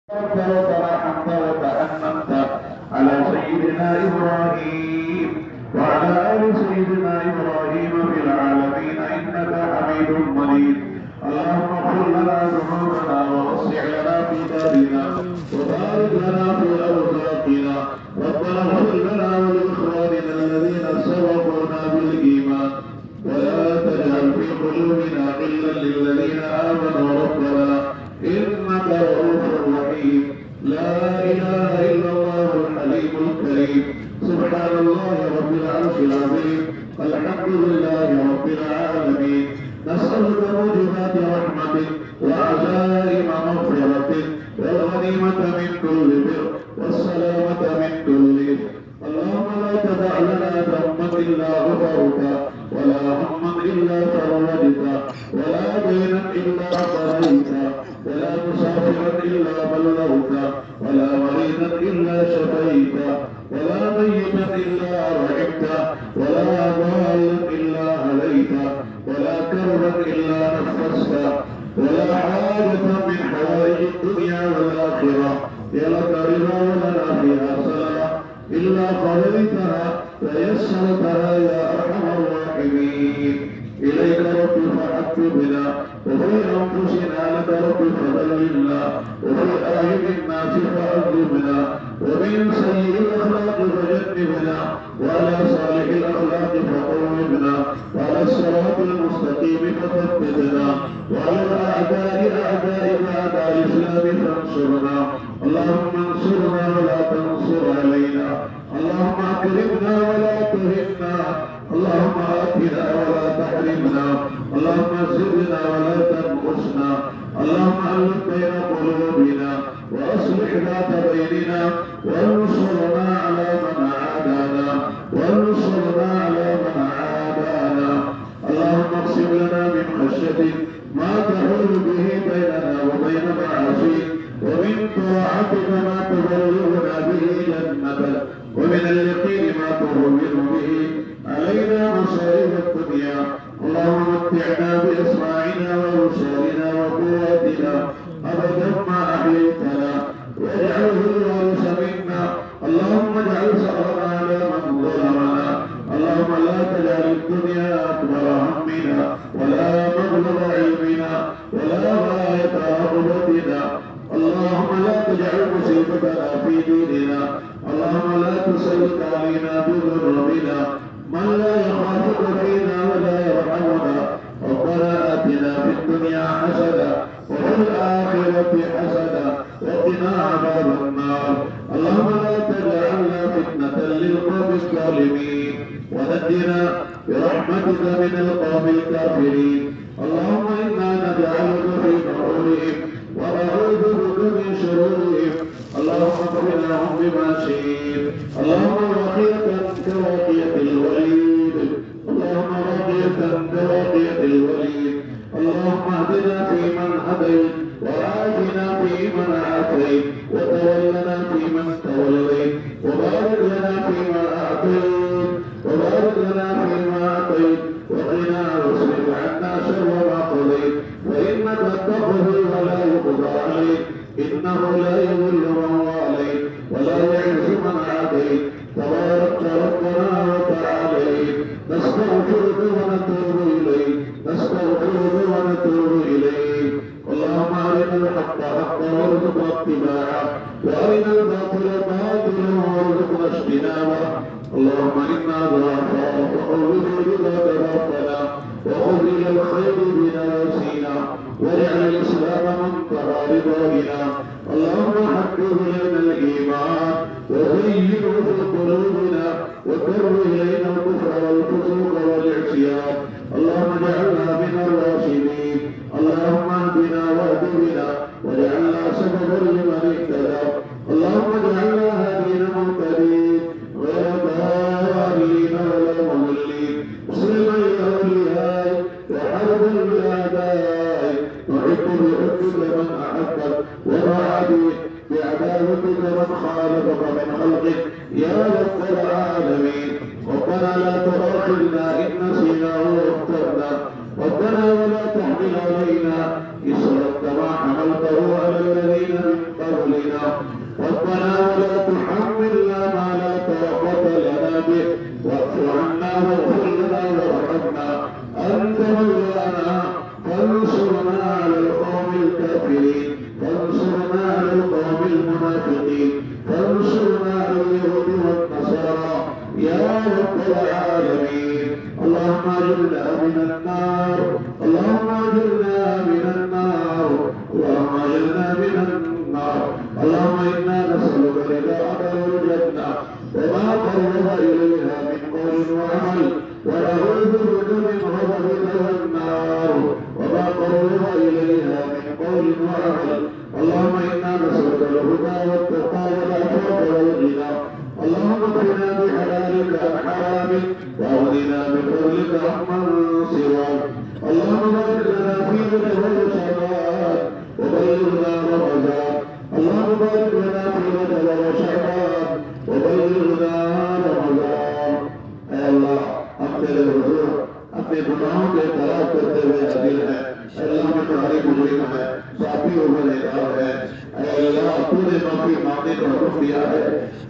وترحمت وتأمنت على سيدنا إبراهيم وعلى آل سيدنا إبراهيم في العالمين إنك حميد مجيد. اللهم اغفر لنا ذنوبنا ووسع لنا في دارنا وبارك لنا في أرزاقنا. ربنا اغفر لنا ولإخواننا الذين سبقونا بالإيمان ولا تجعل في قلوبنا غلا للذين آمنوا ربنا إنك رؤوف رحيم. لا إله إلا الله الحليم الكريم. سبحان الله رب العرش العظيم. الحمد لله رب العالمين. نسألك موجبات رحمتك وعزائم مغفرتك والغنيمة من كل بر والسلامة من كل إثم. اللهم لا تدع لنا ذنبا إلا غفرته ولا هما إلا فرجته ولا دينا إلا قضيته ولا مسافرا إلا بلغته ولا مريضا إلا شفيته ولا ميتا إلا رحمته ولا ضالا إلا هديته ولا كربا إلا نفسته ولا حاجة من حوائج الدنيا والآخرة لك رضا ولنا فيها سلام إلا قضيتها فيسرتها يا أرحم الراحمين. إليك رب فحببنا وفي أنفسنا لك رب فذللنا وفي أعين الناس فأظلمنا ومن سيء الأخلاق فجنبنا وعلى صالح الأخلاق فقومنا وعلى الصراط المستقيم فثبتنا وعلى الأعداء أعداء الإسلام فانصرنا. اللهم انصرنا ولا تنصر علينا. اللهم أكرمنا ولا تهنا. اللهم آتنا ولا تحرمنا. اللهم زدنا ولا تنقصنا. اللهم ألف بين قلوبنا وأصلح ذات بيننا وانصرنا على من عادانا وانصرنا على من عادانا. اللهم اقسم لنا من خشيتك ما تحول به بيننا وبين معاصيك ومن طاعتك ما تبلغنا به جنتك ومن اليقين ما تهون به علينا مصائب الدنيا. اللهم متعنا بأسماعنا وأبصارنا وقواتنا أبدا ما أحييتنا واجعله الوارث منا. اللهم اجعل ثأرنا على من ظلمنا. اللهم لا تجعل الدنيا أكبر همنا ولا مبلغ علمنا ولا غاية رغبتنا. اللهم لا تجعل مصيبتنا في ديننا. اللهم لا تسلط علينا بذنوبنا من لا يخافك فينا ولا يرحمنا. ربنا آتنا في الدنيا حسنة وفي الآخرة حسنة وقنا عذاب النار. اللهم لا تجعلنا فتنة للقوم الظالمين ونجنا برحمتك من القوم الكافرين. اللهم إنا نجعلك في نحورهم ونعوذ بك من شرورهم. اللهم اغفر لهم بما شئت. اللهم رقية كراقية الوليد. اللهم رقية كراقية الوليد. اللهم اهدنا فيمن هديت وعافنا فيمن عافيت وتولنا فيمن توليت وبارك لنا فيما أعطيت وبارك لنا فيما أعطيت وقنا واصرف عنا شر ما قضيت فإنك تقضي ولا يقضى عليك إنه لا يضل من واليت ولا يعز من عاديت تبارك ربنا وتعاليت. نستغفرك ونتوب إليك نستغفرك ونتوب إليك. اللهم أرنا الحق حقا وارزقنا اتباعه وأرنا الباطل باطلا وارزقنا اجتنابه. اللهم إنا ضعفاء فقوّد بذاك ربنا وخذ إلى الخير بنواسينا واجعل الإسلام منتهى رضانا. اللهم حبب إلينا الإيمان وزينه في قلوبنا وكره إلينا الكفر والفسوق والعصيان. اللهم اجعلنا من الراشدين. اللهم اهدنا واهد بنا واجعلنا سببا لمن اهتدى. اللهم اجعلنا هادين مهتدين غير ضالين ولا مضلين مسلما لأوليائك وحربا لأعدائك نحب بحبك من أحبك ونعادي بعداوتك من خالفك من خلقك يا رب العالمين. ربنا لا تؤاخذنا إن نسينا واخطأنا ربنا ولا تحمل علينا إصرا كما حملته على الذين من قبلنا ربنا ولا تحملنا ما لا طاقة لنا به واعف عنا واغفر لنا وارحمنا أنت مولانا فانصرنا على القوم الكافرين فانصرنا على القوم المنافقين فانصرنا على اليهود والنصارى يا رب العالمين اللهم اجرنا من النار اللهم اجرنا من النار اللهم اجرنا من النار اللهم انا نسألك رضاك والجنة وما قرب اليها من قول وعمل ونعوذ بك من غضبك والنار وما قرب اليها من قول وعمل اللهم انا نسألك الهدى والتقى والعفاف والغنى اللهم اكفنا بحلالك عن حرامك واغننا بفضلك عمن سواك اللهم بارك لنا في رجب وشعبان وبلغنا رمضان اللهم بارك لنا في رجب وشعبان وبلغنا رمضان اے اللہ ہم تیرے حضور اپنے گناہوں کے اعتراف کرتے ہوئے حاضر ہیں اے اللہ ہمیں تمہاری بزرگ ہے صافی عمر ہے اے اللہ تو نے معافی مانگنے کا حکم دیا ہے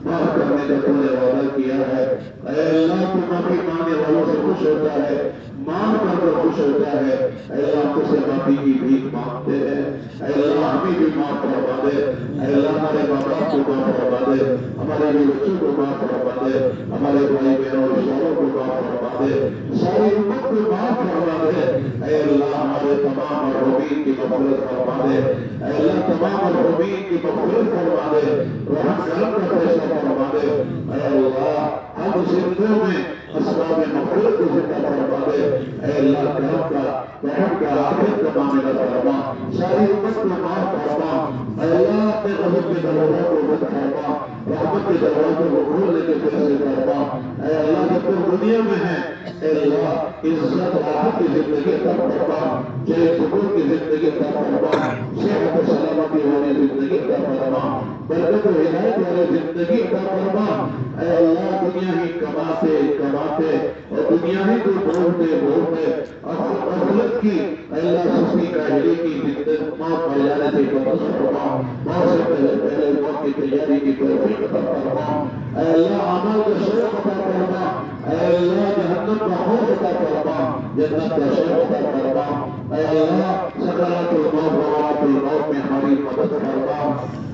معاف کرنے کا تو نے وعدہ کیا ہے اے اللہ تو معافی مانگنے والوں سے خوش ہوتا ہے مان کر خوش ہوتا ہے اے اللہ ہم سے معافی کی بھیک مانگتے ہیں اے اللہ ہمیں بھی معاف فرما دے اے اللہ ہمارے ماں باپ کو معاف فرما دے ہمارے بچوں کو معاف فرما دے ہمارے بھائی بہنوں اور رشتوں کو معاف فرما دے ساری امت کو معاف فرما دے اے اللہ ہمارے تمام مرحومین کی مغفرت فرما دے اے اللہ تمام مرحومین کی مغفرت فرما دے رحم کرم کا فیصلہ فرما دے اے اللہ ہم زندوں میں اسباب مغفرت کو زندہ فرما دے اے اللہ کرم کا رحم کا عافیت کا معاملہ فرما ساری امت کو معاف فرما اے اللہ اپنے غضب کے دروازوں کو بند فرما رحمت کے دروازوں کو کھولنے کے فیصلے فرما اے اللہ جب تک دنیا میں ہے اے اللہ عزت راحت کی زندگی عطا فرما جے سکون کی زندگی عطا فرما صحت و سلامتی والی زندگی عطا فرما برکت و ہدایت والی زندگی عطا فرما اے اللہ دنیا ہی کماتے کماتے اور دنیا ہی کو بھولتے بھولتے غفلت کی اے اللہ سستی کاہلی کی زندگی موت پا جانے سے بچ فرما موت سے پہلے موت کی تیاری کی توفیق عطا فرما اے اللہ عمل کا شوق عطا فرما اے اللہ جہنم کا خوف عطا فرما جنت کا شوق عطا فرما اے اللہ سکرات الموت وغرات الموت میں ہماری مدد فرما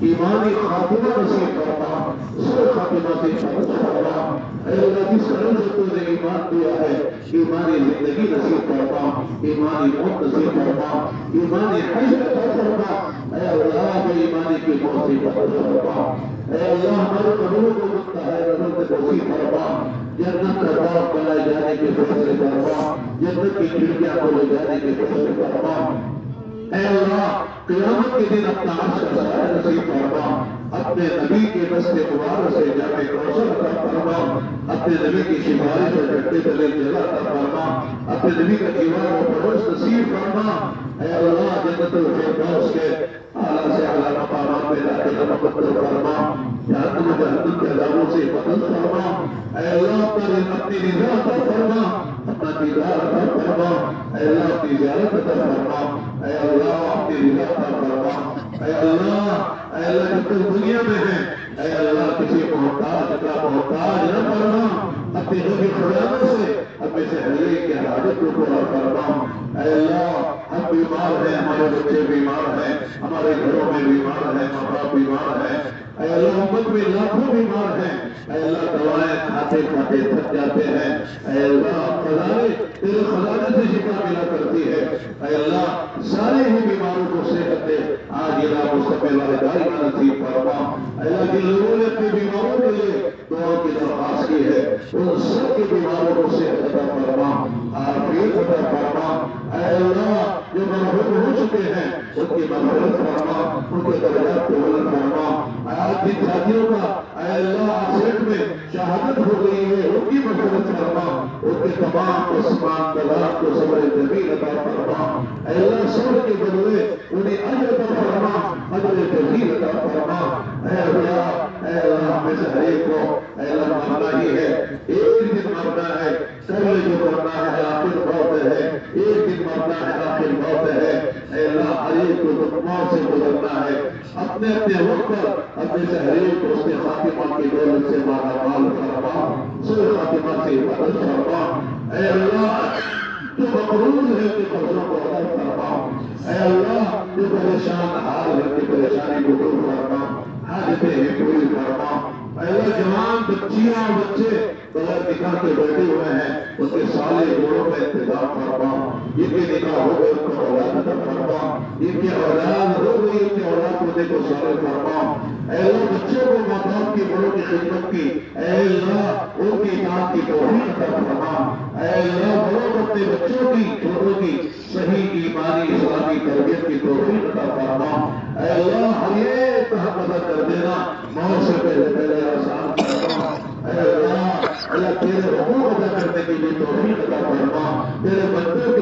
ایمانی خاتمہ نصیب فرما سر خاتمہ سے مدد فرما اے اللہ جس قدر سے تو نے ایمان دیا ہے ایمانی زندگی نصیب فرما ایمانی موت نصیب فرما ایمانی حج عطا فرما اے اللہ بے ایمانی کی موت سے مدد فرما اے اللہ ہمارے قبروں کو مستحق نظر سے توفیق فرما جنت کا باغ بنائے جانے کے فیصلے فرما جنت کی کھڑکیاں کھولے جانے کے فیصلے فرما اے اللہ قیامت کے دن اپنا عرش کا سایہ نصیب فرما اپنے نبی کے دست مبارک سے جامع کوثر عطا فرما اپنے نبی کی سفارش اور جھنڈے تلے جگہ عطا فرما اپنے نبی کا دیوار و پڑوس نصیب فرما اے اللہ جنت الفردوس کے اعلیٰ سے اعلیٰ مقامات پہ داخل مقدر فرما جہنم و جہنم کے عذابوں سے حفاظت فرما اے اللہ اپنی رضا عطا فرما اپنا دیدار عطا فرما اے اللہ اپنی زیارت عطا فرما اے اللہ اپنی رضا عطا فرما اے اللہ جب تک دنیا میں ہے اے اللہ کسی محتاج کا محتاج نہ فرما اپنی غریب خداوند سے اپنے سے حلیے کی حاجت کو پورا فرما اے اللہ ہم بیمار ہیں ہمارے بچے بیمار ہیں ہمارے گھروں میں بیمار ہیں ماں باپ بیمار ہیں اے اللہ امت میں لاکھوں بیمار ہیں اے اللہ دوائیں کھاتے کھاتے تھک جاتے ہیں اے اللہ خزانے تیرے خزانے سے شفا ملا کرتی ہے اے اللہ سارے ہی بیماروں کو صحت دے آج یہ مستقبل دائی کا نصیب فرما اے اللہ جن لوگوں نے اپنے بیماروں کے لیے دعا کی درخواست کی ہے ان سب کے بیماروں کو صحت عطا فرما عافیت عطا فرما اے اللہ جو مرحوم ہو چکے ہیں ان کی مغفرت فرما ان کے درجات کو بلند فرما آج جن ساتھیوں کا اے اللہ ایکسیڈنٹ میں شہادت ہو گئی ہے ان کی مغفرت فرما ان کے تمام عثمان دلال کو صبر جمیل عطا فرما اے اللہ صبر کے بدلے انہیں اجر عطا فرما اجر جمیل عطا فرما اے اللہ ہمیں سے ہر ایک کو اے اللہ مرنا ہی ہے ایک دن مرنا ہے کل جو مرنا ہے آخر موت ہے ایک دن امتحانوں سے گزرنا ہے. اپنے اپنے وقت پر اپنے تحریر کو اس کے خاتمہ کی دولت سے مالا مال فرما, سوء خاتمہ سے حفاظت فرما. اے اللہ جو مقروض ہے کہ قرضوں کو ادا فرما. اے اللہ جو پریشان حال ہے کہ پریشانی کو دور فرما, حاجتیں ہیں پوری فرما. اے اللہ جوان بچیاں بچے بغیر نکاح کے بیٹھے ہوئے ہیں, ان کے سارے جوڑوں کا انتظام فرما. ان کے نکاح ہو گئے ان کو اولاد عطا فرما. ان کی اولاد ہو گئی ان کی اولاد ہونے کو سارے فرما. اے اللہ بچوں کو ماں باپ کی بڑوں کی خدمت کی, اے اللہ ان کی اطاعت کی توفیق عطا فرما. اے اللہ بڑوں کو اپنے بچوں کی چھوٹوں کی صحیح ایمانی اسلامی تربیت کی توفیق عطا فرما. اے اللہ ہم یہ تحق ادا کر دینا موت سے پہلے آسان فرما. اے اللہ اللہ تیرے حقوق ادا کرنے کی بھی توفیق عطا فرما. تیرے بندے